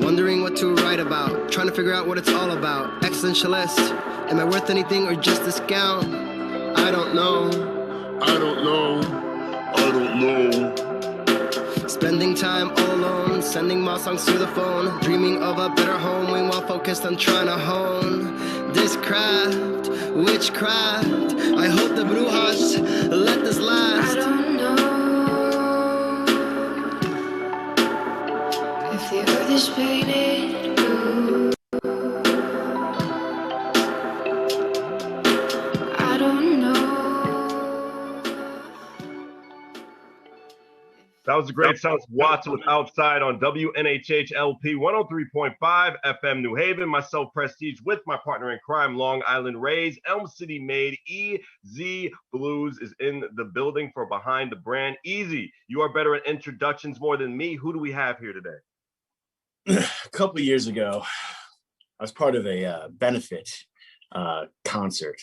Wondering what to write about, trying to figure out what it's all about. Existentialist, am I worth anything or just this gown? I don't know. I don't know. I don't know. Spending time all alone, sending more songs to the phone, dreaming of a better home, while focused on trying to hone this craft, witchcraft. I hope the Bluez let this last. I don't know if the earth is painted blue. I don't know. That was a great sound. Watts with Outside on WNHH-LP 103.5 FM New Haven. Myself, Prestige, with my partner in crime, Long Island Rays, Elm City made EZ Bluez is in the building for Behind the Brand. Easy, you are better at introductions more than me. Who do we have here today? A couple of years ago, I was part of a benefit concert.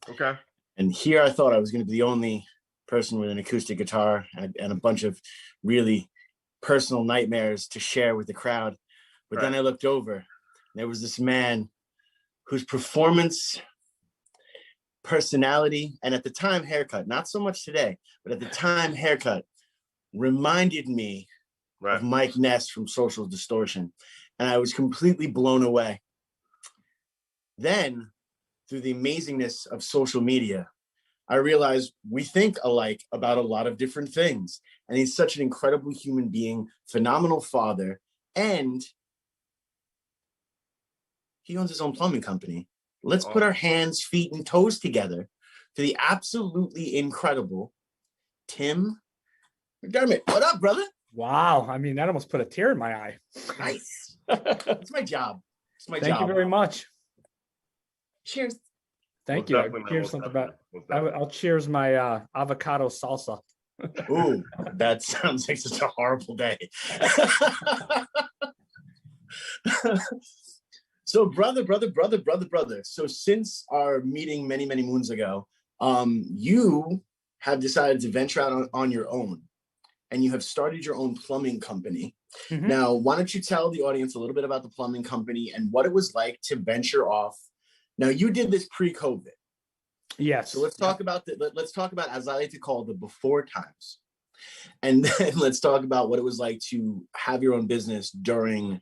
Okay. And here I thought I was going to be the only person with an acoustic guitar and a bunch of really personal nightmares to share with the crowd. But then I looked over, and there was this man whose performance, personality, and at the time haircut, not so much today, but at the time haircut, reminded me of Mike Ness from Social Distortion. And I was completely blown away. Then, through the amazingness of social media, I realized we think alike about a lot of different things. And he's such an incredible human being, phenomenal father, and he owns his own plumbing company. Let's put our hands, feet, and toes together for the absolutely incredible Tim McDermott. What up, brother? Wow. I mean, that almost put a tear in my eye. Nice. It's my job. It's my job. Thank you very much. Cheers. Thank you. Cheers something about. I'll cheers my avocado salsa. Ooh, that sounds like such a horrible day. So, brother. So, since our meeting many moons ago, you have decided to venture out on your own, and you have started your own plumbing company. Mm-hmm. Now, why don't you tell the audience a little bit about the plumbing company and what it was like to venture off? Now, you did this pre-COVID. Yes. So let's talk about let's talk about, as I like to call, the before times. And then let's talk about what it was like to have your own business during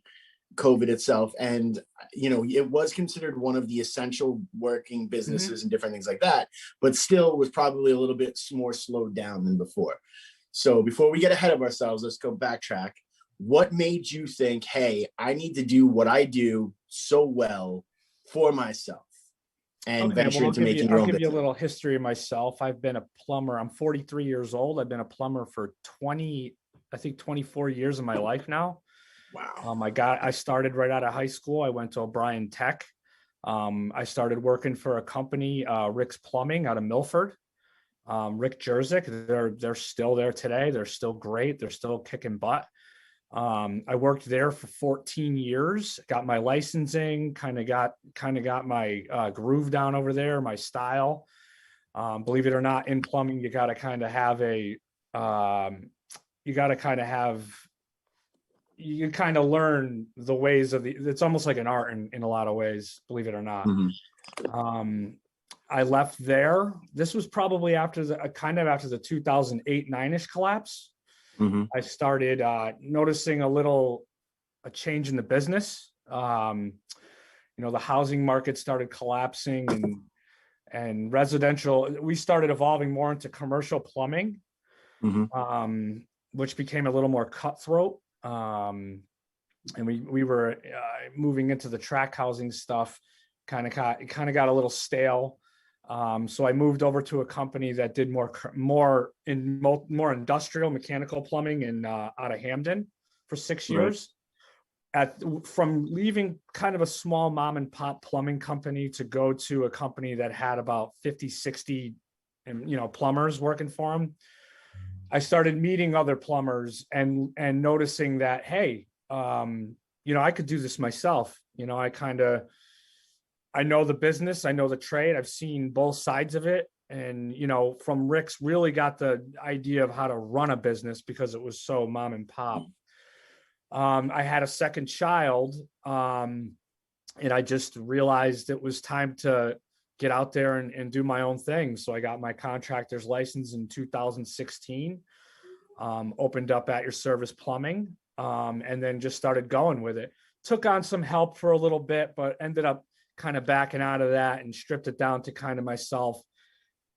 COVID itself. And, you know, it was considered one of the essential working businesses and different things like that, but still was probably a little bit more slowed down than before. So before we get ahead of ourselves, let's go backtrack. What made you think, hey, I need to do what I do so well for myself and venture into making your own business? I'll give you a little history of myself. I've been a plumber. I'm 43 years old. I've been a plumber for 24 years of my life now. Wow. I started right out of high school. I went to O'Brien Tech. I started working for a company, Rick's Plumbing out of Milford. Rick Jerzik, they're still there today. They're still great. They're still kicking butt. I worked there for 14 years, got my licensing, kind of got my groove down over there, my style. Believe it or not, in plumbing, you got to kind of have you kind of learn the ways of it's almost like an art in a lot of ways, believe it or not. Mm-hmm. I left there. This was probably after the 2008-9-ish collapse. Mm-hmm. I started noticing a change in the business. The housing market started collapsing and residential. We started evolving more into commercial plumbing, which became a little more cutthroat. And we were moving into the tract housing stuff. Kind of got a little stale. So I moved over to a company that did more industrial mechanical plumbing out of Hamden for 6 years. From leaving kind of a small mom and pop plumbing company to go to a company that had about 50, 60, plumbers working for them. I started meeting other plumbers and noticing that, hey, I could do this myself. I know the business, I know the trade, I've seen both sides of it. And, from Rick's really got the idea of how to run a business because it was so mom and pop. I had a second child, and I just realized it was time to get out there and do my own thing. So I got my contractor's license in 2016, opened up At Your Service Plumbing, and then just started going with it. Took on some help for a little bit, but ended up kind of backing out of that and stripped it down to kind of myself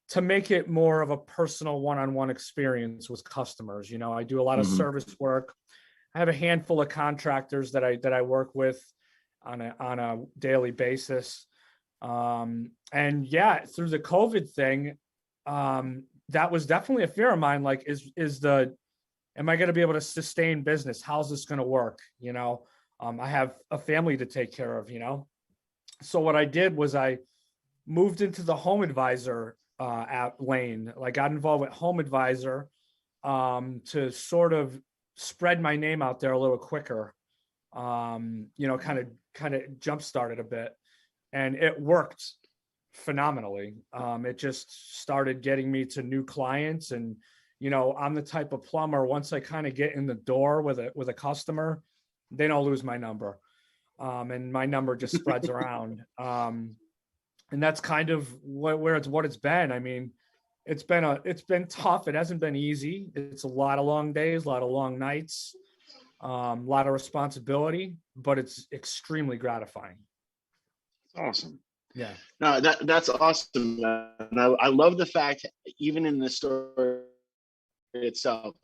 to make it more of a personal one-on-one experience with customers. You know, I do a lot of service work. I have a handful of contractors that I work with on a daily basis. And yeah, through the COVID thing, that was definitely a fear of mine. Like, am I going to be able to sustain business? How's this going to work? You know, I have a family to take care of, you know? So what I did was I moved into the home advisor lane. Like, got involved with home advisor to sort of spread my name out there a little quicker. You know, kind of jump started a bit, and it worked phenomenally. It just started getting me to new clients, and you know, I'm the type of plumber, once I kind of get in the door with a customer, they don't lose my number. And my number just spreads around. And that's kind of what it's been. I mean, it's been tough. It hasn't been easy. It's a lot of long days, a lot of long nights, a lot of responsibility, but it's extremely gratifying. Awesome. Yeah. No, that's awesome. And I love the fact, even in the story itself,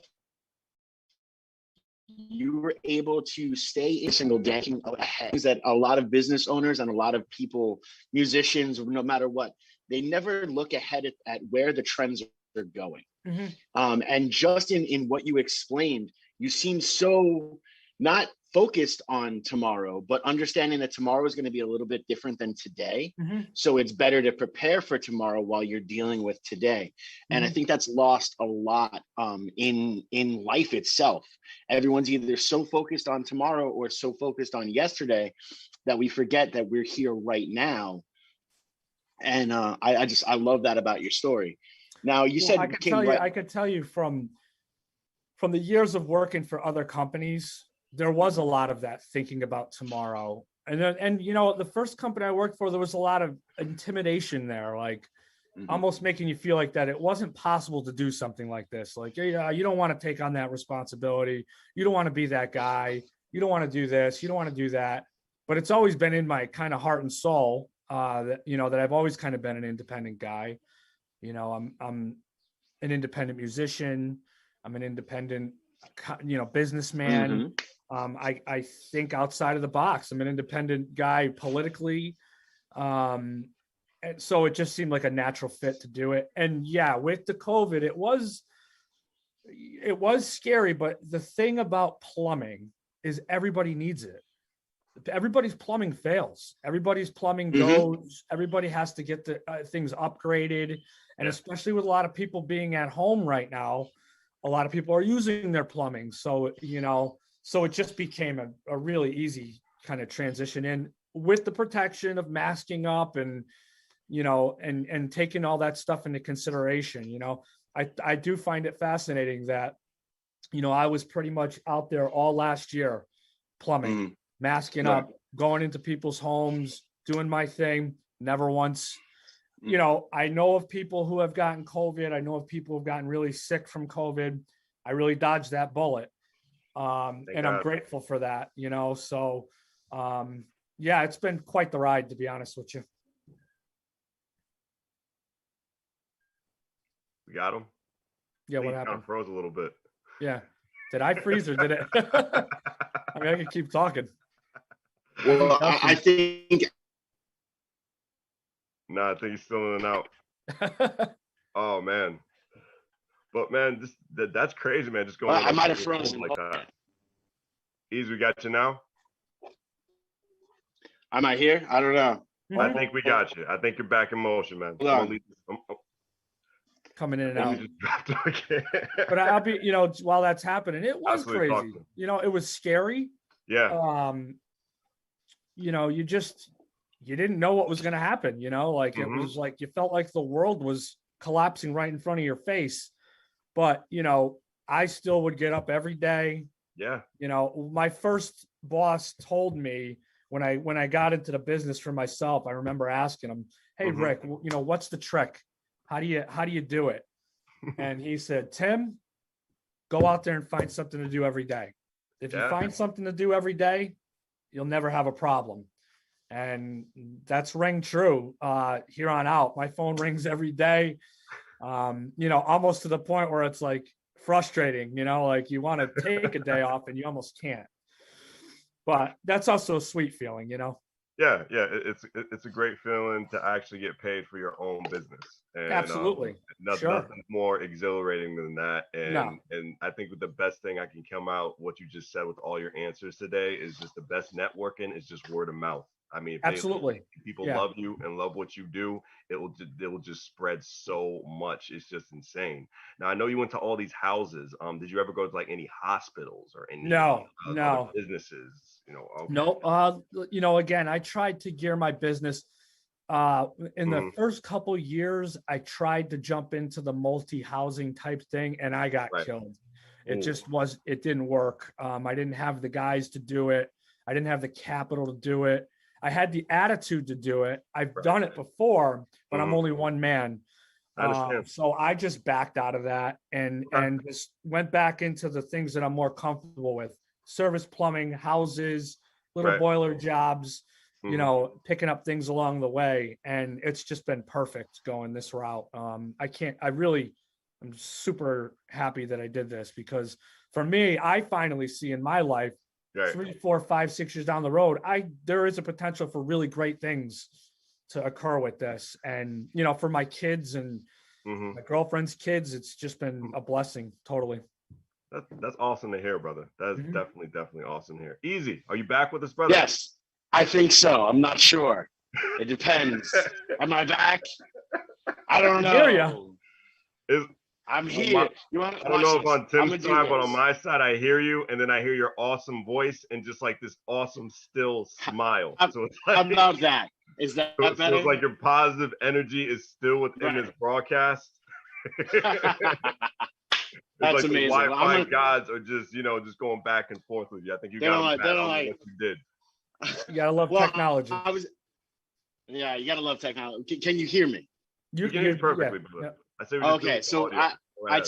you were able to stay a single day ahead. That a lot of business owners and a lot of people, musicians, no matter what, they never look ahead at where the trends are going. And just in what you explained, you seem so not focused on tomorrow, but understanding that tomorrow is going to be a little bit different than today. So it's better to prepare for tomorrow while you're dealing with today. And I think that's lost a lot in life itself. Everyone's either so focused on tomorrow or so focused on yesterday that we forget that we're here right now. And I love that about your story. Now, you said I could tell you from the years of working for other companies, there was a lot of that thinking about tomorrow. And you know, the first company I worked for, there was a lot of intimidation there, like almost making you feel like that it wasn't possible to do something like this. Like, yeah, you don't want to take on that responsibility. You don't want to be that guy. You don't want to do this. You don't want to do that. But it's always been in my kind of heart and soul that, you know, that I've always kind of been an independent guy. You know, I'm an independent musician. I'm an independent, you know, businessman. I think outside of the box. I'm an independent guy politically. And so it just seemed like a natural fit to do it. And yeah, with the COVID, it was scary, but the thing about plumbing is everybody needs it. Everybody's plumbing fails. Everybody's plumbing goes. Everybody has to get the things upgraded. And especially with a lot of people being at home right now, a lot of people are using their plumbing. So, you know, so it just became a really easy kind of transition in with the protection of masking up and, you know, and taking all that stuff into consideration. You know, I do find it fascinating that, you know, I was pretty much out there all last year plumbing, masking up, going into people's homes, doing my thing, never once. You know, I know of people who have gotten COVID. I know of people who have gotten really sick from COVID. I really dodged that bullet. And I'm grateful for that, you know? So, yeah, it's been quite the ride, to be honest with you. We got him. Yeah. What happened? Kind of froze a little bit. Yeah. Did I freeze or did it? I mean, I could keep talking. Well, I think. No, I think he's still in and out. Oh man, but man, that's crazy, man. Just going. I might have frozen like that. Easy, we got you now. Am I here? I don't know. I think we got you. I think you're back in motion, man. Coming in and out. Okay. But I'll be, you know, while that's happening, it was crazy. You know, it was scary. Yeah. You know, you didn't know what was going to happen, you know, like it was like you felt like the world was collapsing right in front of your face. But, you know, I still would get up every day, Yeah. You know, my first boss told me when I got into the business for myself, I remember asking him, "Hey, Mhm. Rick, you know, what's the trick? How do you do it?" And he said, "Tim, go out there and find something to do every day. If you Yeah. find something to do every day, you'll never have a problem." And that's ring true here on out. My phone rings every day, you know, almost to the point where it's like frustrating, you know, like you want to take a day off and you almost can't. But that's also a sweet feeling, you know. Yeah, yeah, it's a great feeling to actually get paid for your own business, and Absolutely. Sure. nothing's more exhilarating than that. No. And I think the best thing I can come out what you just said with all your answers today is just the best networking is just word of mouth. I mean, Absolutely. if people Yeah. love you and love what you do, it will just spread so much. It's just insane. Now I know you went to all these houses. Did you ever go to like any hospitals or any No, other no. businesses? You know, okay. No, you know, again, I tried to gear my business. In the Mhm. first couple years, I tried to jump into the multi-housing type thing, and I got Right. killed. Ooh. It didn't work. I didn't have the guys to do it. I didn't have the capital to do it. I had the attitude to do it. I've Right. done it before, but I'm Mhm. only one man. I understand. So I just backed out of that and Okay. just went back into the things that I'm more comfortable with: service, plumbing, houses, little Right. boiler jobs, you Mhm. know, picking up things along the way. And it's just been perfect going this route. I'm super happy that I did this, because for me, I finally see in my life Right. 3, 4, 5, 6 years down the road, there is a potential for really great things to occur with this. And, you know, for my kids and Mhm. my girlfriend's kids, it's just been a blessing. Totally. That's awesome to hear, brother. That's Mhm. definitely awesome to hear. Easy. Are you back with us, brother? Yes, I think so. I'm not sure. It depends. Am I back? I don't I hear ya. know. Is I'm on here. my, You want to I don't watch know if this? on I'm Tim's gonna do side, but on this. my side, I hear you, and then I hear your awesome voice and just like this awesome still smile. How, So it's how like about that? Is that so it's better? like your positive energy is still within this Right. broadcast. It's That's like the amazing. Well, I'm Wi-Fi gonna. gods are just just going back and forth with you. I think you They got don't them like. They mad don't on like. what you did. You gotta love Well, technology. I was. Yeah, you gotta love technology. Can you hear me? You can hear you Yeah. perfectly, brother. I say we just do Okay, it with so audio. Go ahead.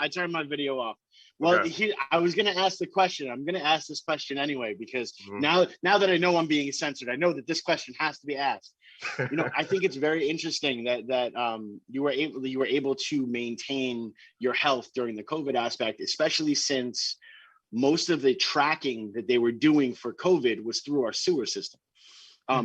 I turned my video off. Well, Okay. I was gonna ask the question. I'm gonna ask this question anyway because Mhm. now that I know I'm being censored, I know that this question has to be asked. You know, I think it's very interesting that you were able to maintain your health during the COVID aspect, especially since most of the tracking that they were doing for COVID was through our sewer system,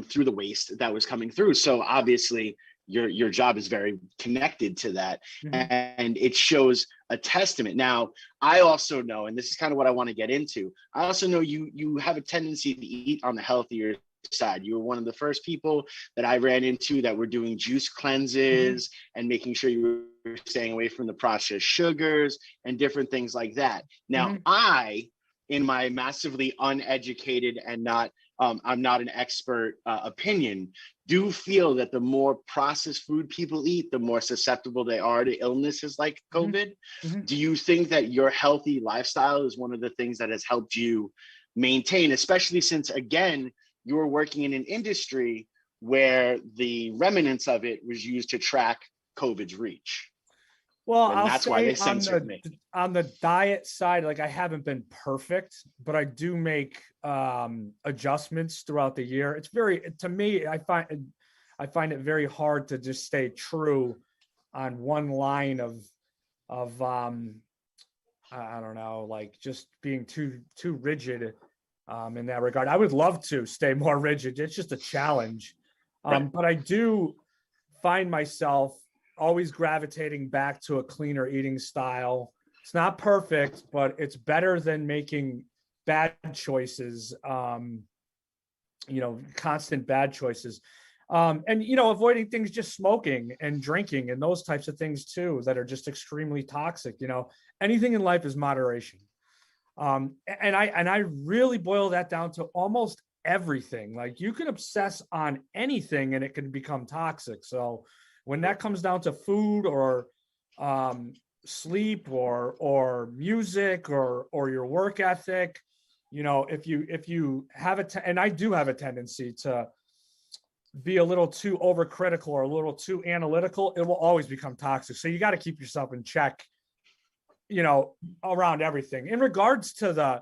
through the waste that was coming through. So obviously your job is very connected to that, Mhm. and it shows a testament. Now, I also know, and this is kind of what I want to get into, I also know you have a tendency to eat on the healthier side. You were one of the first people that I ran into that were doing juice cleanses and making sure you were staying away from the processed sugars and different things like that. Now, Mhm. I, in my massively uneducated and not I'm not an expert opinion, do feel that the more processed food people eat, the more susceptible they are to illnesses like Mhm. COVID. Mhm. Do you think that your healthy lifestyle is one of the things that has helped you maintain, especially since, again, you were working in an industry where the remnants of it was used to track COVID's reach? Well, And I'll that's why say they censored me. on the diet side, like I haven't been perfect, but I do make adjustments throughout the year. It's very, to me, I find it very hard to just stay true on one line of I don't know, like just being too rigid in that regard. I would love to stay more rigid. It's just a challenge. Right. But I do find myself always gravitating back to a cleaner eating style. It's not perfect, but it's better than making bad choices. Constant bad choices. And avoiding things, just smoking and drinking and those types of things too that are just extremely toxic. Anything in life is moderation. And I really boil that down to almost everything. Like you can obsess on anything and it can become toxic. So when that comes down to food or sleep or music or your work ethic. You know, if you have and I do have a tendency to be a little too overcritical or a little too analytical, it will always become toxic. So you got to keep yourself in check, you know, around everything. In regards to the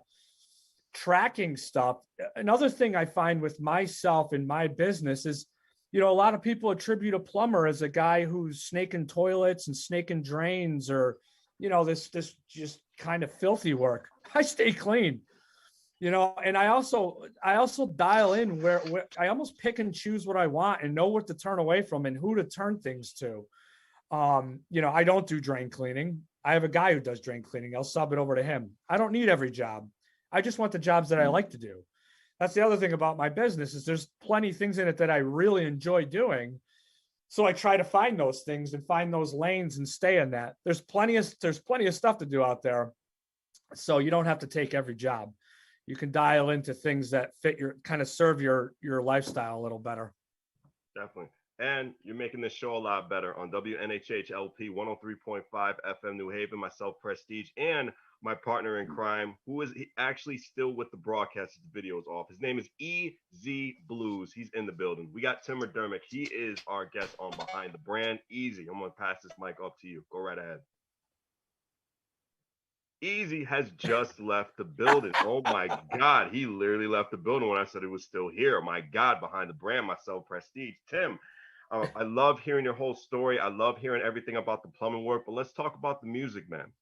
tracking stuff, another thing I find with myself in my business is, you know, a lot of people attribute a plumber as a guy who's snaking toilets and snaking drains, or, you know, this just kind of filthy work. I stay clean, you know, and I also dial in where I almost pick and choose what I want and know what to turn away from and who to turn things to. You know, I don't do drain cleaning. I have a guy who does drain cleaning. I'll sub it over to him. I don't need every job. I just want the jobs that I like to do. That's the other thing about my business, is there's plenty of things in it that I really enjoy doing. So I try to find those things and find those lanes and stay in that. There's plenty of stuff to do out there. So you don't have to take every job. You can dial into things that fit your, kind of serve your lifestyle a little better. Definitely. And you're making this show a lot better on WNHH LP 103.5 FM New Haven. Myself, Prestige, and my partner in crime, who is actually still with the broadcast. The video's off. His name is EZ Bluez. He's in the building. We got Tim McDermott. He is our guest on Behind the Brand. Easy. I'm going to pass this mic up to you. Go right ahead. Easy has just left the building. Oh my God. He literally left the building when I said he was still here. My God, Behind the Brand, myself, Prestige. Tim, I love hearing your whole story. I love hearing everything about the plumbing work, but let's talk about the music, man.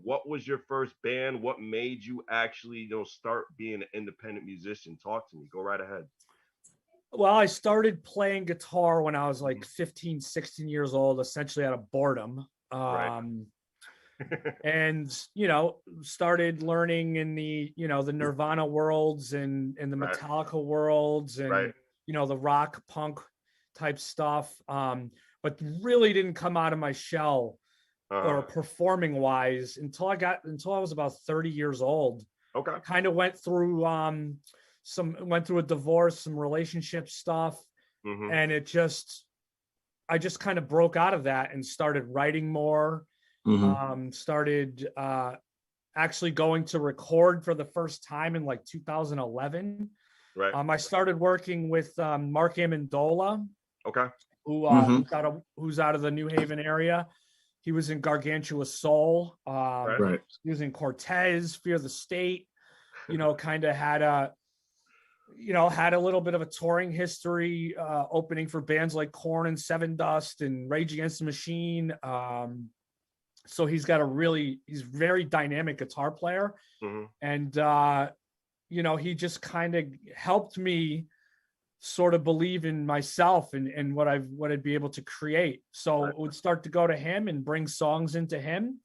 What was your first band? What made you actually, you know, start being an independent musician? Talk to me. Go right ahead. Well, I started playing guitar when I was like 15, 16 years old, essentially out of boredom. Right. And, you know, started learning in the, you know, the Nirvana worlds and the Right. Metallica worlds and, Right. you know, the rock punk type stuff. But really didn't come out of my shell or performing wise until I was about 30 years old. Okay. Kind of went through a divorce, some relationship stuff. And I just kind of broke out of that and started writing more. Started actually going to record for the first time in like 2011. Right. I started working with Mark Amendola, Okay. who's out of the New Haven area. He was in Gargantua Soul. Right. He was in Cortez, Fear the State. You know, kind of had a little bit of a touring history, opening for bands like Korn and Seven Dust and Rage Against the Machine. So he's very dynamic guitar player. And, you know, he just kind of helped me sort of believe in myself and what I'd be able to create. So it would start to go to him and bring songs into him.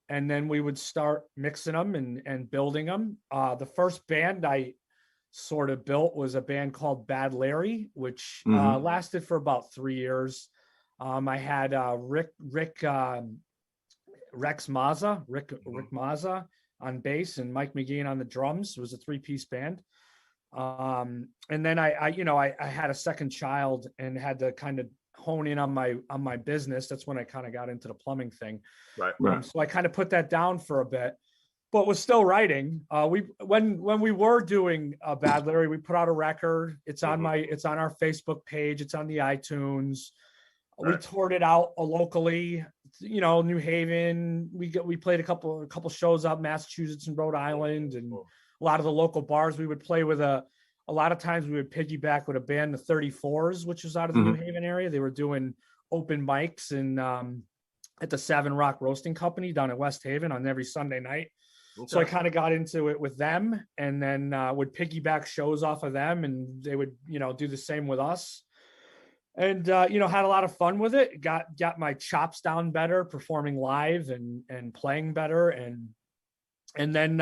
And then we would start mixing them and building them. The first band I sort of built was a band called Bad Larry, which lasted for about 3 years. I had Rick Mazza on bass and Mike McGeehan on the drums. It was a 3-piece band. And then I had a second child and had to kind of hone in on my business. That's when I kind of got into the plumbing thing. Right. So I kind of put that down for a bit, but was still writing. When we were doing Bad Larry, we put out a record. It's on our Facebook page. It's on the iTunes. We toured it out locally, you know, New Haven. We played a couple shows out in Massachusetts and Rhode Island, and a lot of the local bars we would play with. A lot of times we would piggyback with a band, the 34s, which is out of the New Haven area. They were doing open mics and at the Savin Rock Roasting Company down in West Haven on every Sunday night. So I kind of got into it with them, and then would piggyback shows off of them, and they would, you know, do the same with us. And, you know, had a lot of fun with it. Got my chops down better, performing live and playing better. And then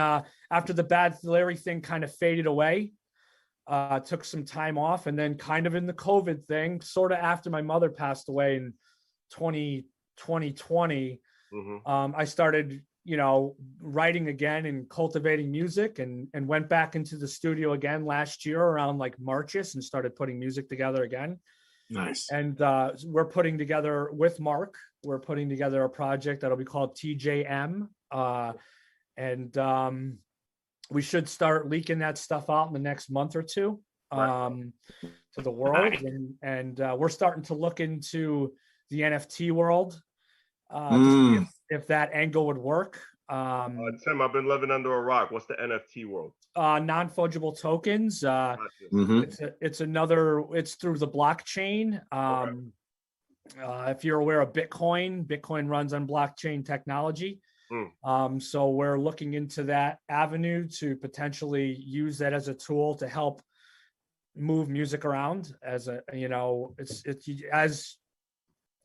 after the Bad Larry thing kind of faded away, took some time off. And then kind of in the COVID thing, sort of after my mother passed away in 2020, I started, you know, writing again and cultivating music and went back into the studio again last year around like Marches and started putting music together again. Nice. And we're putting together with Mark we're putting together a project that'll be called TJM. And we should start leaking that stuff out in the next month or two to the world. And we're starting to look into the NFT world to see if that angle would work. Tim, I've been living under a rock. What's the NFT world? Non-fungible tokens. It's through the blockchain. If you're aware of Bitcoin runs on blockchain technology. So we're looking into that avenue to potentially use that as a tool to help move music around. As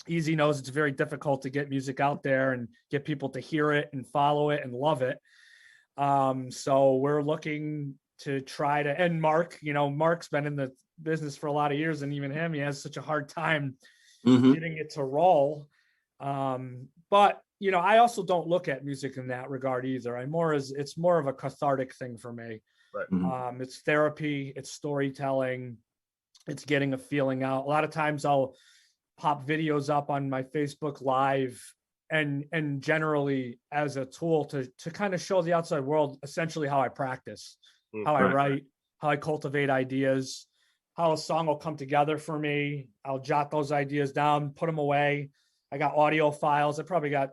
Easy knows, it's very difficult to get music out there and get people to hear it and follow it and love it. So we're looking to try to, and Mark's been in the business for a lot of years, and even him, he has such a hard time getting it to roll. But I also don't look at music in that regard either. It's more of a cathartic thing for me. Right. It's therapy, it's storytelling, it's getting a feeling out. A lot of times I'll pop videos up on my Facebook Live and generally as a tool to kind of show the outside world essentially how I practice, how I write, how I cultivate ideas, how a song will come together for me. I'll jot those ideas down, put them away. I got audio files. I probably got,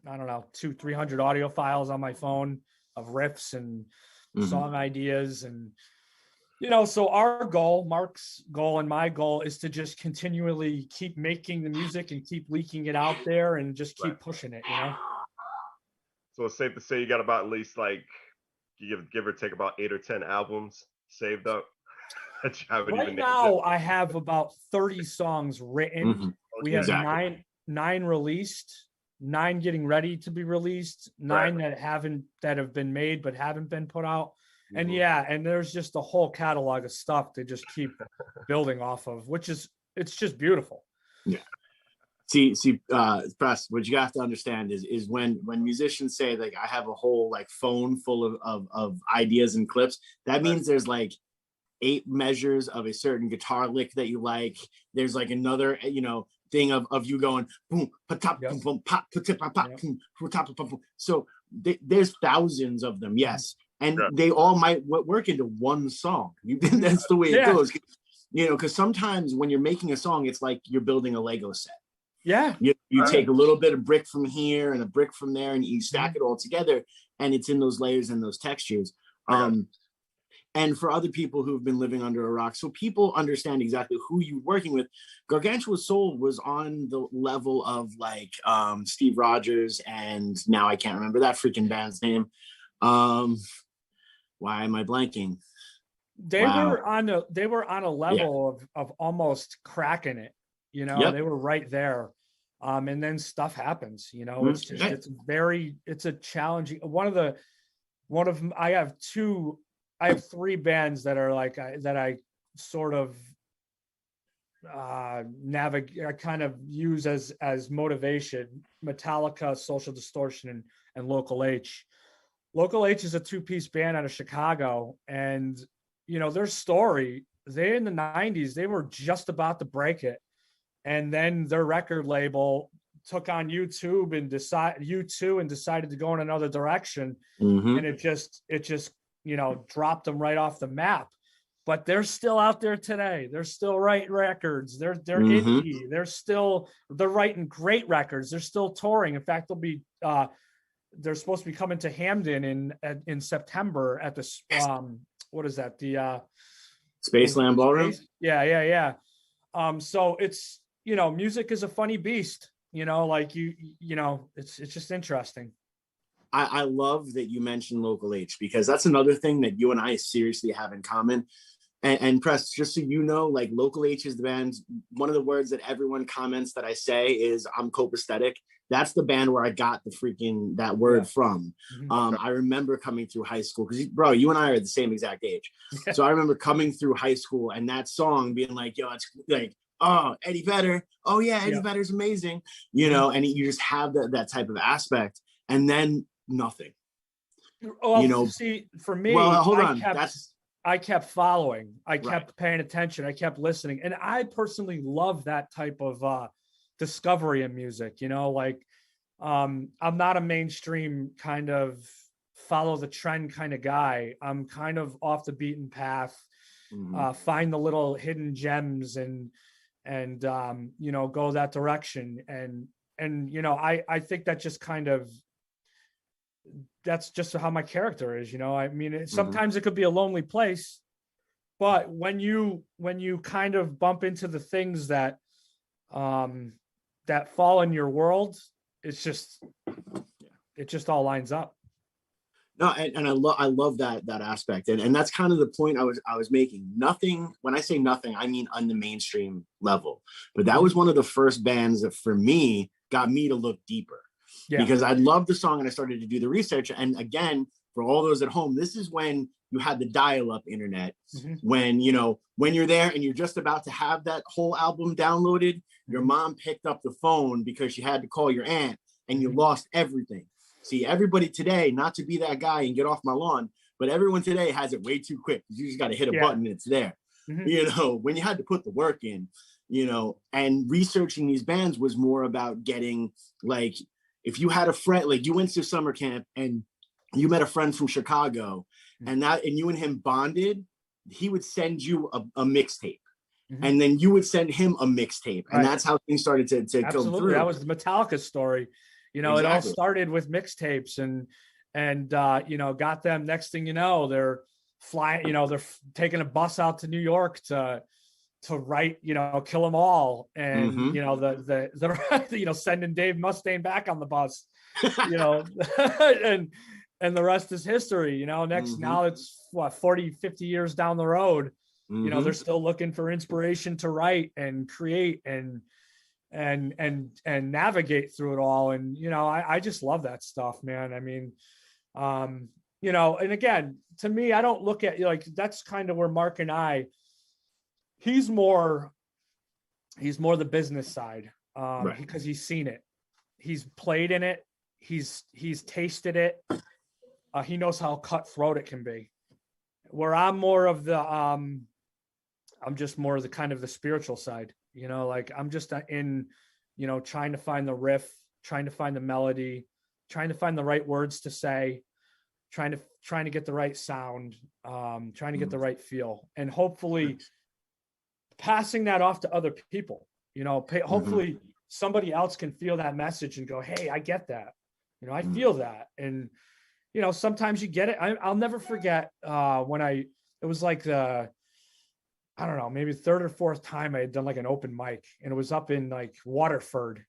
200-300 audio files on my phone of riffs and song ideas. And, so our goal, Mark's goal and my goal, is to just continually keep making the music and keep leaking it out there and just keep pushing it, So it's safe to say you got about at least you give or take about 8 or 10 albums saved up. Right now, I have about 30 songs written. We have nine released, 9 getting ready to be released, 9 that have been made but haven't been put out. And and there's just a whole catalog of stuff to just keep building off of, it's just beautiful. Yeah. See, Press, what you have to understand is when musicians say I have a whole phone full of ideas and clips, that means there's 8 measures of a certain guitar lick that you like. There's another, thing of you going boom, patop, boom, boom, pop, patip, pop, boom, patop, boom, boom. So there's thousands of them, yes, and they all might work into one song. That's the way it goes, because sometimes when you're making a song, it's like you're building a Lego set. Yeah, you take a little bit of brick from here and a brick from there, and you stack it all together, and it's in those layers and those textures. And for other people who've been living under a rock, so people understand exactly who you're working with. Gargantua Soul was on the level of Steve Rogers, and now I can't remember that freaking band's name. Why am I blanking? They were on a level of almost cracking it. They were right there. And then stuff happens. It's just it's a challenging. I have 3 bands that are that I sort of navigate. I kind of use as motivation: Metallica, Social Distortion, and Local H. Local H is a 2-piece band out of Chicago, and their story. They in the 90s, they were just about to break it, and then their record label took on U2 and decided to go in another direction, and it just dropped them right off the map. But they're still out there today. They're still writing records. They're indie. They're writing great records. They're still touring. In fact, they're supposed to be coming to Hamden in September at the what is that? The Spaceland Ballroom. Yeah. So it's music is a funny beast. It's just interesting. I love that you mentioned Local H, because that's another thing that you and I seriously have in common. And Press, just so you know, Local H is the band. One of the words that everyone comments that I say is I'm copacetic. That's the band where I got that word from. I remember coming through high school, because bro, you and I are the same exact age. So I remember coming through high school and that song being yo, it's oh, Eddie Vedder. Oh yeah, Eddie Vedder's amazing. And you just have that type of aspect, and then nothing. See, for me, well, hold on. I kept following. I kept paying attention. I kept listening, and I personally love that type of discovery in music, you know, like I'm not a mainstream kind of follow the trend kind of guy. I'm kind of off the beaten path, find the little hidden gems and you know, go that direction. And you know, I think that just kind of, that's just how my character is, you know. I mean, sometimes it could be a lonely place, but when you kind of bump into the things that that fall in your world, it's just, it just all lines up. No, and I love that aspect, and that's kind of the point I was making. Nothing, when I say nothing, I mean on the mainstream level. But that was one of the first bands that for me got me to look deeper, because I loved the song and I started to do the research. And again, for all those at home, this is when you had the dial-up internet, when, you know, when you're there and you're just about to have that whole album downloaded, your mom picked up the phone because she had to call your aunt, and you lost everything. See, everybody today, not to be that guy and get off my lawn, but everyone today has it way too quick. You just got to hit a button and it's there. You know, when you had to put the work in, you know, and researching these bands was more about getting, like, if you had a friend, like you went to summer camp and you met a friend from Chicago, and you and him bonded, he would send you a mixtape. And then you would send him a mixtape. And that's how things started to come through. That was the Metallica story. You know, It all started with mixtapes and you know, got them. Next thing you know, they're flying, you know, they're taking a bus out to New York to write, you know, Kill 'Em All. And, you know, the you know, sending Dave Mustaine back on the bus, you know, and the rest is history, you know. Now it's what, 40, 50 years down the road, you know, they're still looking for inspiration to write and create and navigate through it all. And, you know, I just love that stuff, man. I mean, you know, and again, to me, I don't look at, like, that's kind of where Mark and I, he's more the business side, because he's seen it, he's played in it, he's tasted it, he knows how cutthroat it can be, where I'm more of the I'm just more of the kind of the spiritual side, you know, like I'm just in, you know, trying to find the riff, trying to find the melody, trying to find the right words to say, trying to get the right sound, trying to get the right feel, and hopefully passing that off to other people, you know, hopefully somebody else can feel that message and go, hey, I get that, you know, I feel that. And, you know, sometimes you get it. I'll never forget when it was like I don't know, maybe third or fourth time I had done like an open mic, and it was up in like Waterford,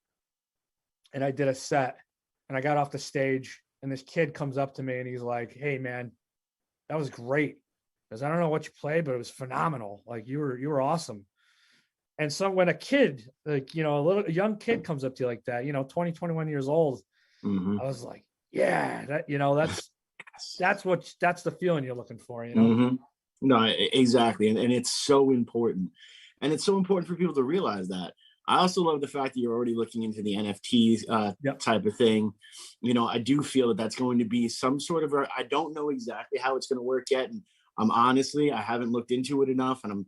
and I did a set, and I got off the stage, and this kid comes up to me and he's like, hey man, that was great. Because I don't know what you played, but it was phenomenal. Like you were awesome. And so when a kid, like, you know, a young kid comes up to you like that, you know, 20, 21 years old, I was like, yeah, that, you know, that's the feeling you're looking for, you know? No, exactly. And it's so important. And it's so important for people to realize that. I also love the fact that you're already looking into the NFTs type of thing. You know, I do feel that that's going to be some sort of, I don't know exactly how it's going to work yet. And honestly, I haven't looked into it enough, and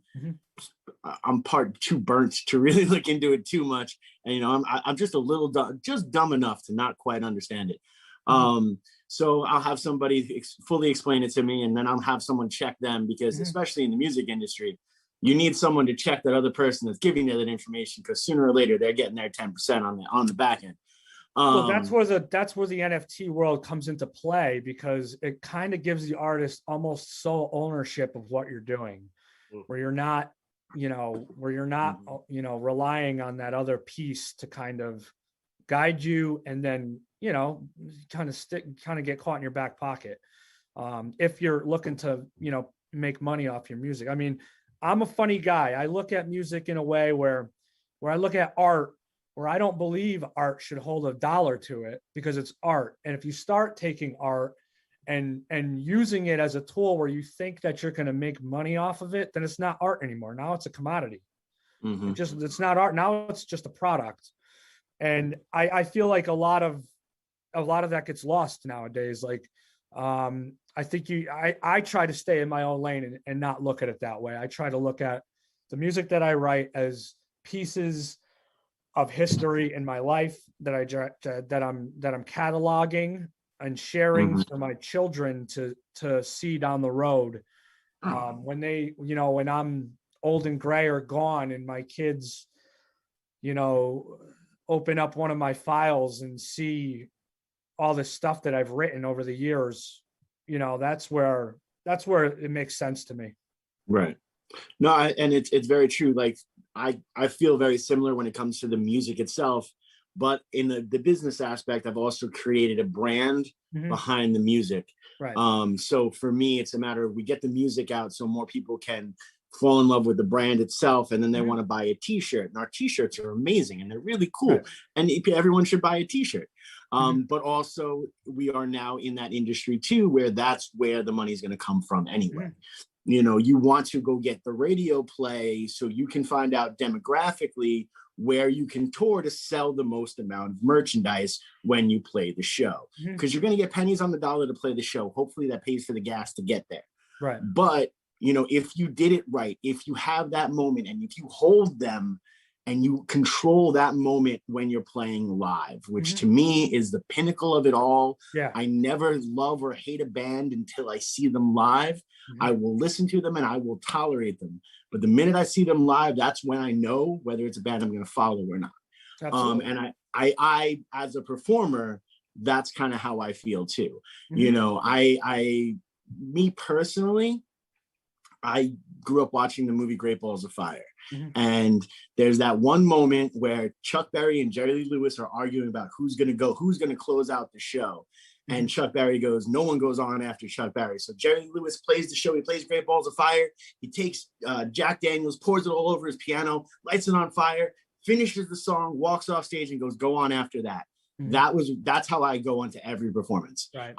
I'm part too burnt to really look into it too much. And, you know, I'm just a little dumb enough to not quite understand it. So I'll have somebody fully explain it to me, and then I'll have someone check them, because especially in the music industry, you need someone to check that other person that's giving you that information, because sooner or later they're getting their 10% on the back end. Well, that's where the NFT world comes into play, because it kind of gives the artist almost sole ownership of what you're doing, where you're not, you know, relying on that other piece to kind of guide you, and then, you know, kind of get caught in your back pocket. If you're looking to, you know, make money off your music. I mean, I'm a funny guy. I look at music in a way where I look at art, where I don't believe art should hold a dollar to it, because it's art. And if you start taking art and using it as a tool where you think that you're going to make money off of it, then it's not art anymore. Now it's a commodity. It's not art. Now it's just a product. And I feel like a lot of that gets lost nowadays. Like, I think I try to stay in my own lane and not look at it that way. I try to look at the music that I write as pieces of history in my life that I'm cataloging and sharing for my children to see down the road. When they, when I'm old and gray or gone, and my kids, open up one of my files and see all the stuff that I've written over the years, that's where it makes sense to me. Right. No, and it's very true. Like I feel very similar when it comes to the music itself, but in the business aspect, I've also created a brand behind the music. Right. So for me, it's a matter of we get the music out so more people can fall in love with the brand itself, and then they want to buy a t-shirt, and our t-shirts are amazing and they're really cool. Right. And everyone should buy a t-shirt. But also we are now in that industry too, where that's where the money's going to come from anyway. You want to go get the radio play so you can find out demographically where you can tour to sell the most amount of merchandise when you play the show, because you're going to get pennies on the dollar to play the show. Hopefully that pays for the gas to get there. Right. But if you did it right, if you have that moment and if you hold them and you control that moment when you're playing live, which to me is the pinnacle of it all. Yeah. I never love or hate a band until I see them live. I will listen to them and I will tolerate them. But the minute I see them live, that's when I know whether it's a band I'm going to follow or not. Absolutely. And I, as a performer, that's kind of how I feel too. Me personally, I grew up watching the movie Great Balls of Fire. And there's that one moment where Chuck Berry and Jerry Lee Lewis are arguing about who's going to close out the show. And Chuck Berry goes, no one goes on after Chuck Berry. So Jerry Lee Lewis plays the show. He plays Great Balls of Fire. He takes Jack Daniels, pours it all over his piano, lights it on fire, finishes the song, walks off stage and goes, go on after that. That's how I go into every performance. Right.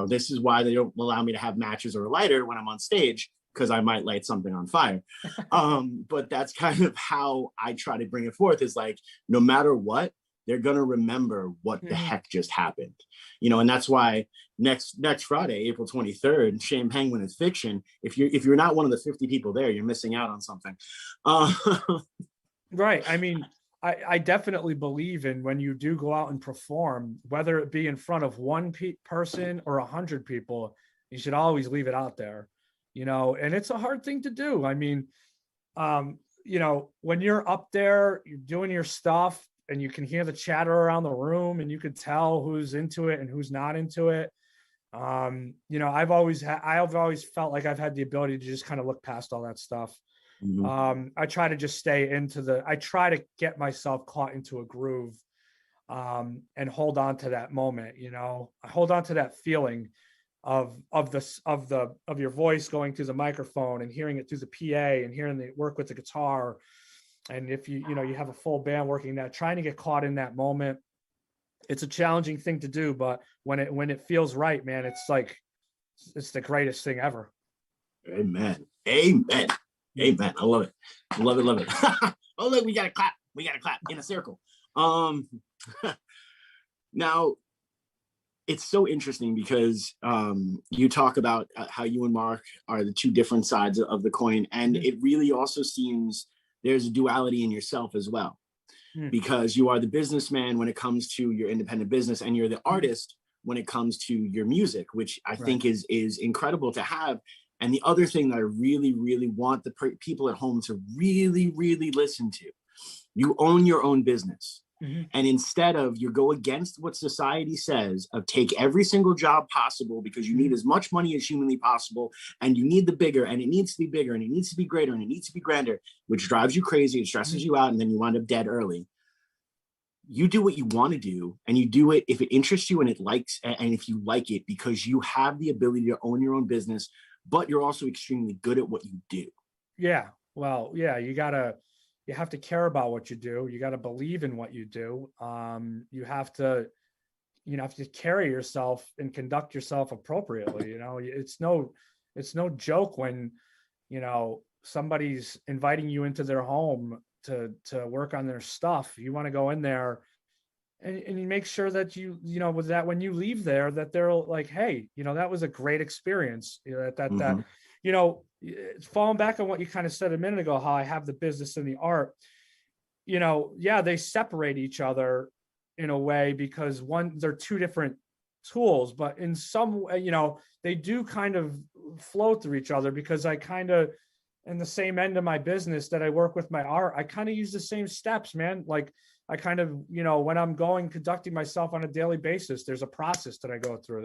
This is why they don't allow me to have matches or a lighter when I'm on stage, because I might light something on fire. But that's kind of how I try to bring it forth, is like, no matter what, they're going to remember what the heck just happened. And that's why next Friday, April 23rd, Shame Penguin is Fiction. If you're not one of the 50 people there, you're missing out on something. Right. I mean, I definitely believe in when you do go out and perform, whether it be in front of one person or 100 people, you should always leave it out there, and it's a hard thing to do. I mean, when you're up there, you're doing your stuff and you can hear the chatter around the room and you can tell who's into it and who's not into it. I've always felt like I've had the ability to just kind of look past all that stuff. I try to just stay I try to get myself caught into a groove, and hold on to that moment. I hold on to that feeling of your voice going through the microphone and hearing it through the PA and hearing it work with the guitar. And if you have a full band working that, trying to get caught in that moment, it's a challenging thing to do, but when it feels right, man, it's the greatest thing ever. Amen. I love it. Love it. Oh, look, we got to clap in a circle. Now, it's so interesting because you talk about how you and Mark are the two different sides of the coin. And it really also seems there's a duality in yourself as well, because you are the businessman when it comes to your independent business, and you're the artist when it comes to your music, which I think is incredible to have. And the other thing that I really, really want the people at home to really, really listen to, you own your own business. And instead of, you go against what society says of take every single job possible because you need as much money as humanly possible, and you need the bigger, and it needs to be bigger, and it needs to be greater, and it needs to be grander, which drives you crazy, it stresses you out, and then you wind up dead early. You do what you want to do, and you do it if it interests you and if you like it, because you have the ability to own your own business, but you're also extremely good at what you do. Yeah. Well, yeah, you have to care about what you do. You got to believe in what you do. You have to carry yourself and conduct yourself appropriately. It's no joke when, somebody's inviting you into their home to work on their stuff. You want to go in there and you make sure that with that, when you leave there, that they're like, hey, that was a great experience. Falling back on what you kind of said a minute ago, how I have the business and the art, yeah, they separate each other in a way because they're two different tools, but in some way, they do kind of flow through each other because I kind of, in the same end of my business that I work with my art, I kind of use the same steps, man. Like I kind of, when I'm conducting myself on a daily basis, there's a process that I go through.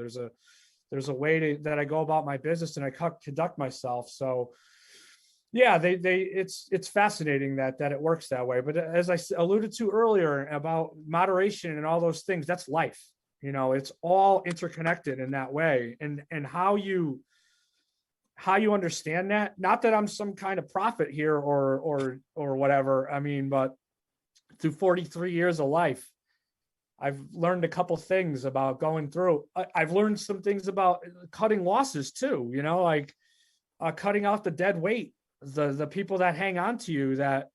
There's a way that I go about my business and I conduct myself. So yeah, it's fascinating that it works that way. But as I alluded to earlier about moderation and all those things, that's life. It's all interconnected in that way. And how you understand that, not that I'm some kind of prophet here or whatever. I mean, but through 43 years of life, I've learned a couple things about going through. I've learned some things about cutting losses too, like cutting out the dead weight, the people that hang on to you that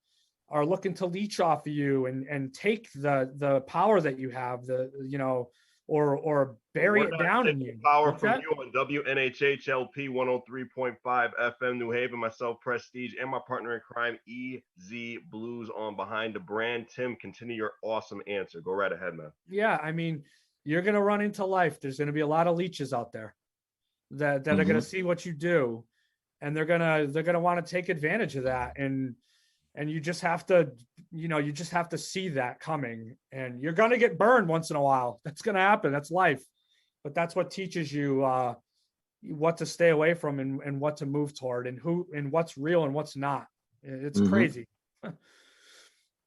are looking to leech off of you and take the power that you have, or bury it down in you. Power from you on WNHHLP 103.5 FM New Haven. Myself, Prestige, and my partner in crime, EZ Bluez, on Behind the Brand. Tim, continue your awesome answer. Go right ahead, man. Yeah, I mean, you're gonna run into life. There's gonna be a lot of leeches out there that are gonna see what you do, and they're gonna want to take advantage of that. And you just have to, see that coming, and you're going to get burned once in a while. That's going to happen. That's life. But that's what teaches you what to stay away from and what to move toward and what's real and what's not. It's crazy.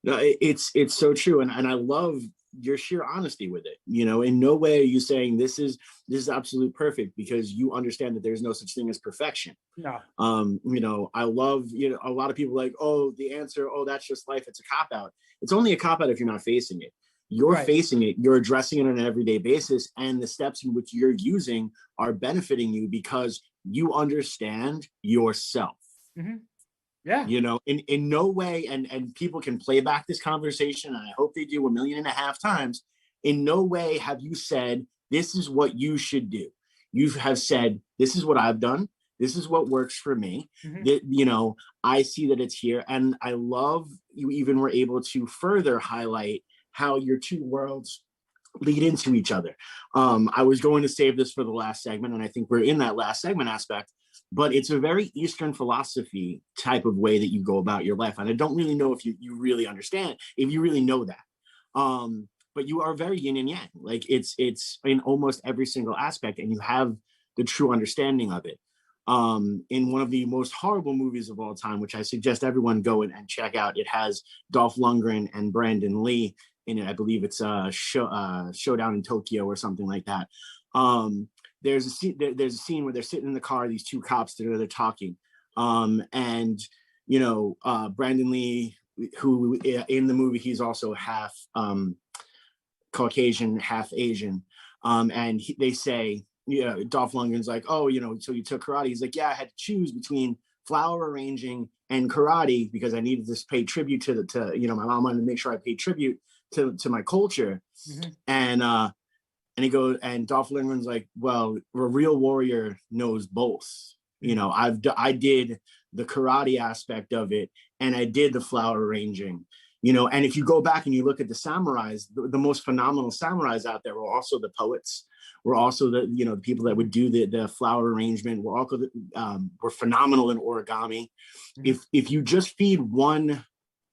No, it's so true. And I love your sheer honesty with it. In no way are you saying this is absolute perfect, because you understand that there's no such thing as perfection. No. I love, a lot of people like, oh, the answer, oh, that's just life. It's a cop-out. It's only a cop-out if you're not facing it. You're right. Facing it, you're addressing it on an everyday basis, and the steps in which you're using are benefiting you because you understand yourself. Mm-hmm. Yeah. In no way, and people can play back this conversation, and I hope they do 1.5 million times. In no way have you said, this is what you should do. You have said, this is what I've done. This is what works for me. Mm-hmm. That, I see that it's here. And I love you even were able to further highlight how your two worlds lead into each other. I was going to save this for the last segment, and I think we're in that last segment aspect. But it's a very Eastern philosophy type of way that you go about your life. And I don't really know if you really understand, if you really know that. But you are very yin and yang. Like it's in almost every single aspect, and you have the true understanding of it. In one of the most horrible movies of all time, which I suggest everyone go and check out. It has Dolph Lundgren and Brandon Lee in it. I believe it's Showdown in Tokyo or something like that. There's a scene where they're sitting in the car, these two cops, they're talking. And Brandon Lee, who in the movie, he's also half Caucasian, half Asian. And they say, Dolph Lundgren's like, oh, so you took karate. He's like, yeah, I had to choose between flower arranging and karate because I needed to pay tribute to my mom wanted to make sure I paid tribute to my culture. Mm-hmm. And he goes, and Dolph Lundgren's like, well, a real warrior knows both. I did the karate aspect of it, and I did the flower arranging. And if you go back and you look at the samurais, the most phenomenal samurais out there were also the poets, were also the people that would do the flower arrangement, were also were phenomenal in origami. Mm-hmm. If you just feed one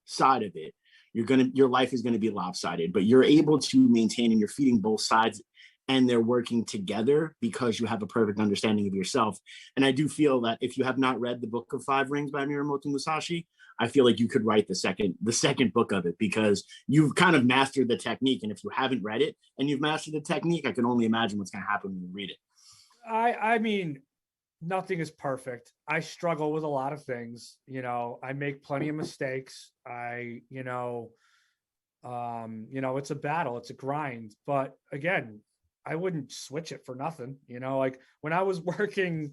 side of it, your life is gonna be lopsided. But you're able to maintain, and you're feeding both sides, and they're working together because you have a perfect understanding of yourself. And I do feel that if you have not read the Book of Five Rings by Miyamoto Musashi, I feel like you could write the second book of it, because you've kind of mastered the technique. And if you haven't read it and you've mastered the technique, I can only imagine what's going to happen when you read it. I mean, nothing is perfect. I struggle with a lot of things. I make plenty of mistakes. It's a battle, it's a grind. But again, I wouldn't switch it for nothing. Like when I was working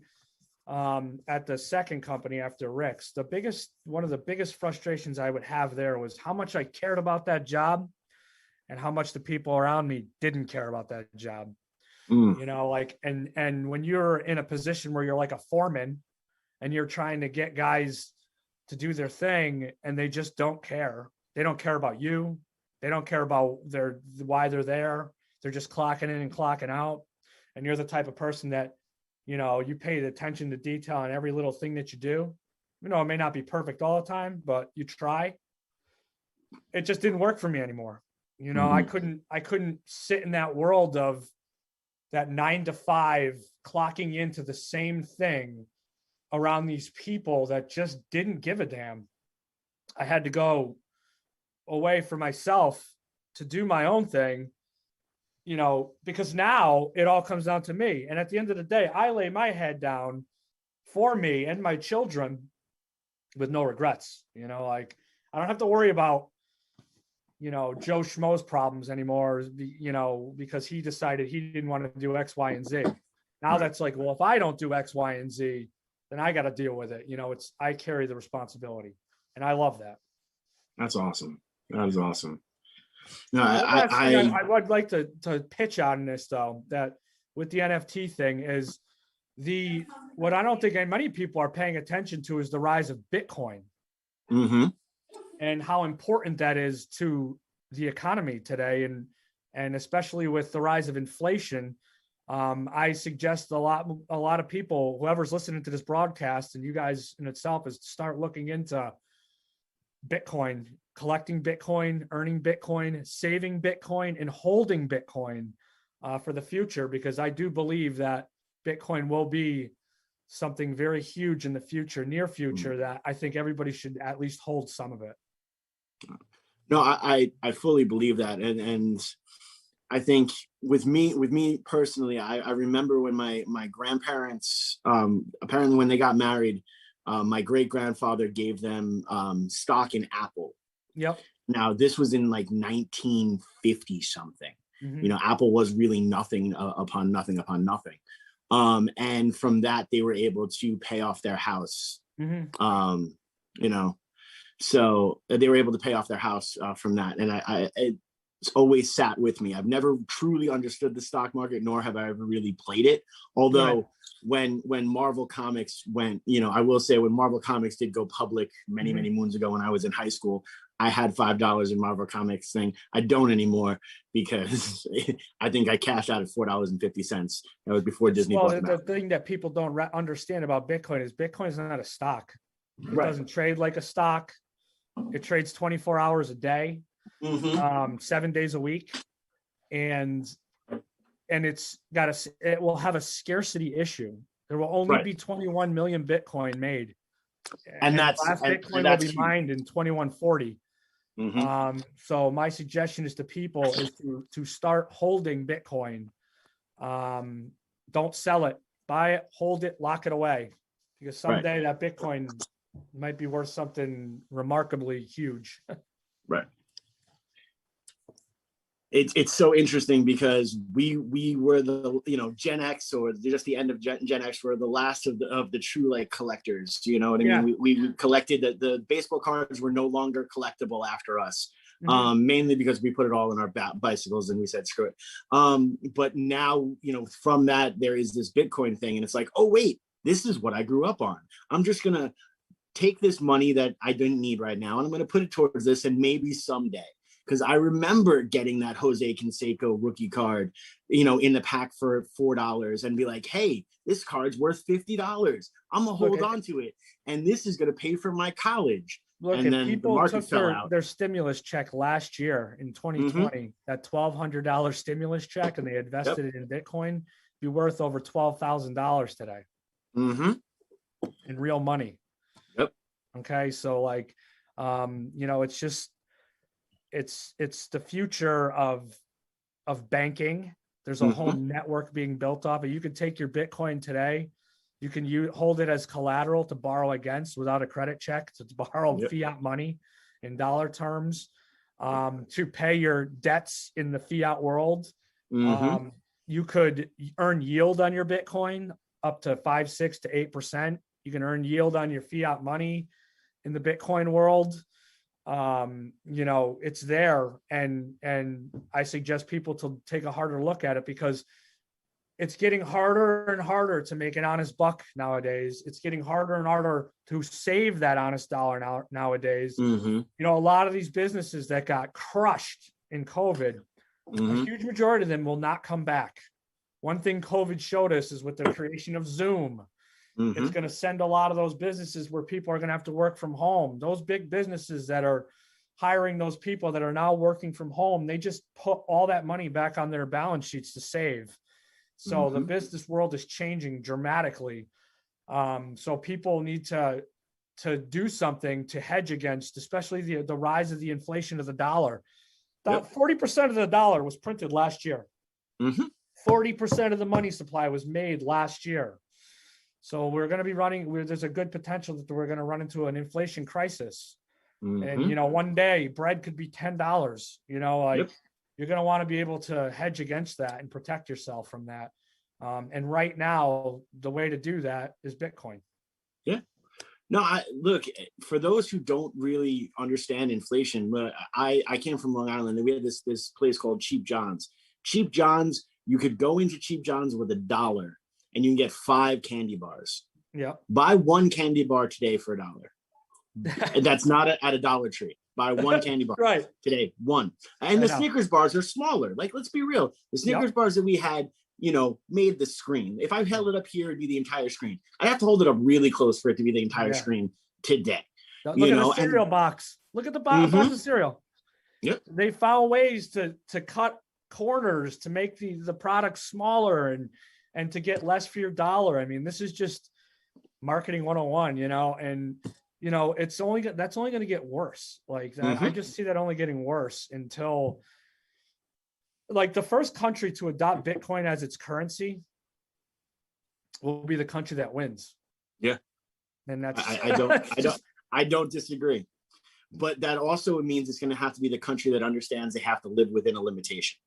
at the second company after Rick's, one of the biggest frustrations I would have there was how much I cared about that job and how much the people around me didn't care about that job. And when you're in a position where you're like a foreman and you're trying to get guys to do their thing and they just don't care, They don't care about you. They don't care about why they're there. They're just clocking in and clocking out. And you're the type of person that, you pay attention to detail on every little thing that you do. It may not be perfect all the time, but you try. It just didn't work for me anymore. I couldn't sit in that world of that 9 to 5 clocking into the same thing around these people that just didn't give a damn. I had to go away for myself to do my own thing, because now it all comes down to me. And at the end of the day, I lay my head down for me and my children with no regrets. Like, I don't have to worry about, Joe Schmo's problems anymore, because he decided he didn't want to do X, Y, and Z. Now that's like, well, if I don't do X, Y, and Z, then I got to deal with it. I carry the responsibility, and I love that. That's awesome. That is awesome. No, I would like to pitch on this though, that with the NFT thing is what I don't think many people are paying attention to is the rise of Bitcoin. Mm-hmm. And how important that is to the economy today, and especially with the rise of inflation. I suggest a lot of people, whoever's listening to this broadcast, and you guys in itself, is to start looking into Bitcoin, collecting Bitcoin, earning Bitcoin, saving Bitcoin, and holding Bitcoin for the future, because I do believe that Bitcoin will be something very huge in the future, near future, that I think everybody should at least hold some of it. No, I fully believe that. And I think with me personally, I remember when my grandparents, apparently when they got married, my great grandfather gave them stock in Apple. Yep. Now this was in like 1950 something. Mm-hmm. Apple was really nothing upon nothing. And from that, they were able to pay off their house. Mm-hmm. So they were able to pay off their house from that. And it's always sat with me. I've never truly understood the stock market, nor have I ever really played it. Although when Marvel Comics went, I will say when Marvel Comics did go public many moons ago when I was in high school, I had $5 in Marvel Comics thing. I don't anymore because I think I cashed out at $4.50. That was before Disney. Well, the thing that people don't understand about Bitcoin is not a stock. It doesn't trade like a stock. It trades 24 hours a day, 7 days a week, and it will have a scarcity issue. There will only be 21 million Bitcoin made, and Bitcoin will be mined in 2140. So my suggestion is to people is to start holding Bitcoin. Don't sell it. Buy it, hold it, lock it away, because someday that Bitcoin might be worth something remarkably huge. Right. It's so interesting because we were the Gen X, or just the end of Gen X, were the last of the true like collectors. You know what I mean? We collected the baseball cards were no longer collectible after us. Mainly because we put it all in our bicycles and we said screw it. But now from that there is this Bitcoin thing, and it's like, oh wait, this is what I grew up on. I'm just gonna take this money that I didn't need right now, and I'm gonna put it towards this, and maybe someday. Because I remember getting that Jose Canseco rookie card, in the pack for $4, and be like, hey, this card's worth $50. I'm gonna hold on to it, and this is gonna pay for my college. Look, and if then people the market took fell out. their stimulus check last year in 2020, that $1,200 stimulus check, and they invested it in Bitcoin, be worth over $12,000 today in real money. Yep. Okay, so like, it's just it's the future of banking. There's a whole network being built up, and you can take your Bitcoin today. You can hold it as collateral to borrow against without a credit check, to borrow fiat money in dollar terms, to pay your debts in the fiat world. You could earn yield on your Bitcoin up to 5, 6 to 8%. You can earn yield on your fiat money in the Bitcoin world. It's there, and I suggest people to take a harder look at it, because it's getting harder and harder to make an honest buck nowadays. It's getting harder and harder to save that honest dollar nowadays. Mm-hmm. You know, a lot of these businesses that got crushed in COVID, a huge majority of them will not come back. One thing COVID showed us is with the creation of Zoom, it's going to send a lot of those businesses where people are going to have to work from home. Those big businesses that are hiring those people that are now working from home, they just put all that money back on their balance sheets to save. So the business world is changing dramatically. So people need to do something to hedge against, especially the rise of the inflation of the dollar. 40% of the dollar was printed last year. 40% of the money supply was made last year. So we're going to be there's a good potential that we're going to run into an inflation crisis. And, you know, one day bread could be $10, you know, like you're going to want to be able to hedge against that and protect yourself from that. And right now, the way to do that is Bitcoin. Yeah. No, look, for those who don't really understand inflation, I came from Long Island and we had this place called Cheap John's. Cheap John's, you could go into Cheap John's with $1 and you can get 5 candy bars. Yeah. Buy 1 candy bar today for $1. And that's not at a Dollar Tree. Buy 1 candy bar right today, 1. And the Snickers bars are smaller. Like, let's be real. The Snickers bars that we had, you know, made the screen. If I held it up here, it'd be the entire screen. I'd have to hold it up really close for it to be the entire screen today. Look at the cereal box. Look at the box of cereal. Yep. They found ways to cut corners to make the product smaller and to get less for your dollar. I mean, this is just marketing 101, you know, and you know, that's only going to get worse. Like that, I just see that only getting worse until, like, the first country to adopt Bitcoin as its currency will be the country that wins. Yeah, and that's I don't disagree, but that also means it's going to have to be the country that understands they have to live within a limitation.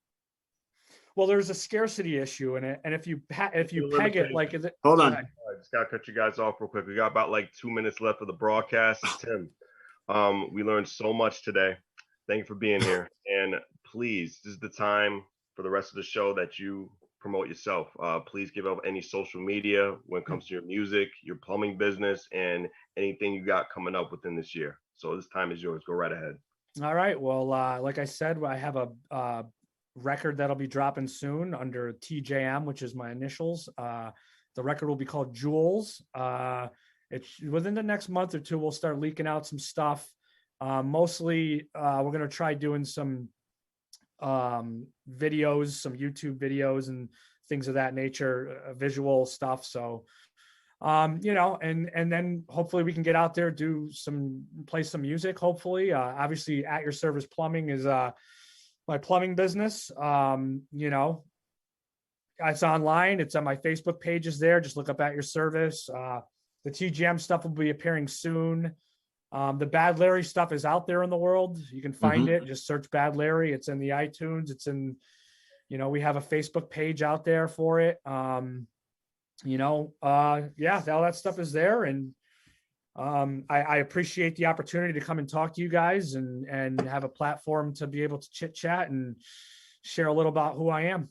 Well, there's a scarcity issue in it, and if you peg it like, hold on. I just gotta cut you guys off real quick. We got about like 2 minutes left of the broadcast. Tim, we learned so much today. Thank you for being here, and please, this is the time for the rest of the show that you promote yourself. Please give up any social media when it comes to your music, your plumbing business, and anything you got coming up within this year. So this time is yours. Go right ahead. All right. Well, like I said, I have a record that'll be dropping soon under TJM, which is my initials. The record will be called Jewels. It's within the next month or two, we'll start leaking out some stuff. Mostly, we're going to try doing some videos, some YouTube videos and things of that nature, visual stuff. So, you know, and then hopefully we can get out there, play some music, hopefully. Obviously, At Your Service Plumbing is my plumbing business. You know, it's online. It's on my Facebook pages there. Just look up At Your Service. The TGM stuff will be appearing soon. The Bad Larry stuff is out there in the world. You can find it. Just search Bad Larry. It's in the iTunes. It's in, you know, we have a Facebook page out there for it. You know, yeah, all that stuff is there. And I appreciate the opportunity to come and talk to you guys and have a platform to be able to chit chat and share a little about who I am.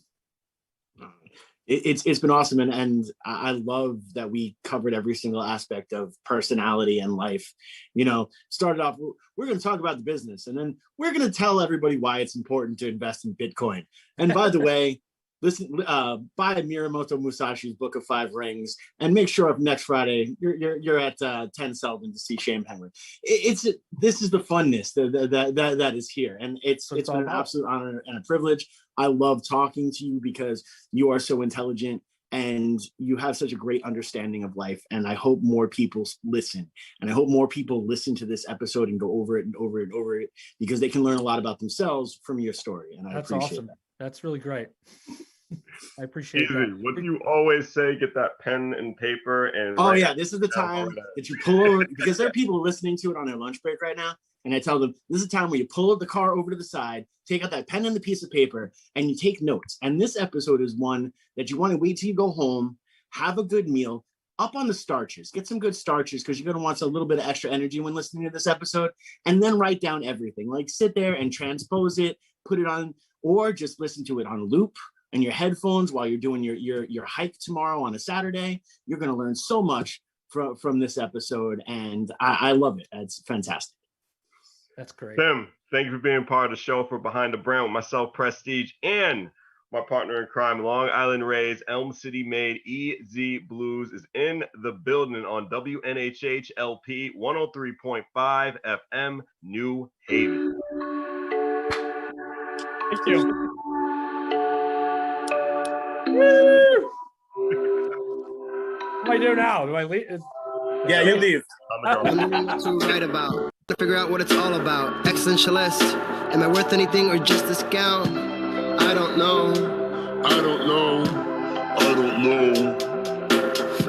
It's been awesome. And I love that we covered every single aspect of personality and life. You know, started off, we're going to talk about the business, and then we're going to tell everybody why it's important to invest in Bitcoin. And by the way, listen, buy Miyamoto Musashi's Book of Five Rings, and make sure next Friday you're at 10 Sullivan to see Shane Penguin. This is the funness that is here, and it's been an absolute honor and a privilege. I love talking to you because you are so intelligent and you have such a great understanding of life. And I hope more people listen, and I hope more people listen to this episode and go over it and over it and over it, because they can learn a lot about themselves from your story. And I appreciate awesome. that. That's really great. I appreciate Easy. that. What do you always say? Get that pen and paper and this is the time that you pull over, because there are people listening to it on their lunch break right now. And I tell them, this is the time where you pull the car over to the side, take out that pen and the piece of paper, and you take notes. And this episode is one that you want to wait till you go home, have a good meal, up on the starches, get some good starches, because you're going to want a little bit of extra energy when listening to this episode, and then write down everything. Like, sit there and transpose it, put it on, or just listen to it on loop, and your headphones while you're doing your hike tomorrow on a Saturday. You're going to learn so much from this episode, and I love it. It's fantastic. That's great. Tim, thank you for being part of the show for Behind the Brand with myself, Prestige, and my partner in crime, Long Island Rays, Elm City made EZ Bluez is in the building on WNHH LP 103.5 FM New Haven. Thank you. Woo! What do I do now? Do I leave? Yeah, you leave. Wondering what to write about, to figure out what it's all about. Excellentialist, am I worth anything or just a scout? I don't know. I don't know. I don't know.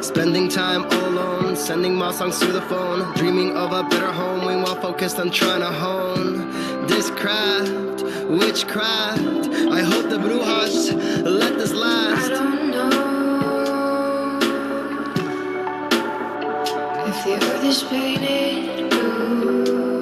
Spending time all alone, sending my songs through the phone, dreaming of a better home, we while focused on trying to hone this craft, witchcraft. I hope the Bluez let this I last. don't know if the earth is painted blue.